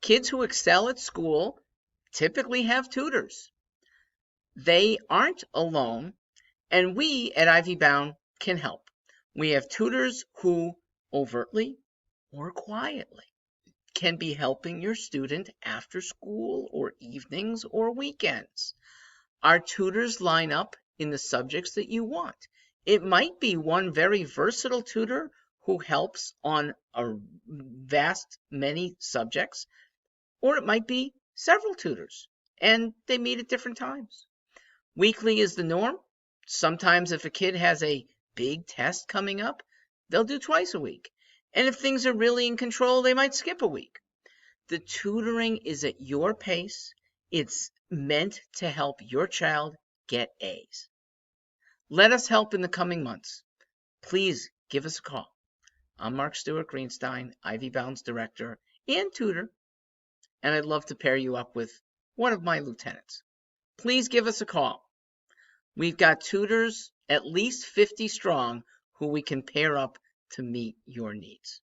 Kids who excel at school typically have tutors. They aren't alone, and we at Ivy Bound can help. We have tutors who overtly or quietly can be helping your student after school or evenings or weekends. Our tutors line up in the subjects that you want. It might be one very versatile tutor who helps on a vast many subjects, or it might be several tutors, and they meet at different times. Weekly is the norm. Sometimes if a kid has a big test coming up, they'll do twice a week. And if things are really in control, they might skip a week. The tutoring is at your pace. It's meant to help your child get A's. Let us help in the coming months. Please give us a call. I'm Mark Stewart Greenstein, Ivy Bound's director and tutor, and I'd love to pair you up with one of my lieutenants. Please give us a call. We've got tutors, at least 50 strong, who we can pair up to meet your needs.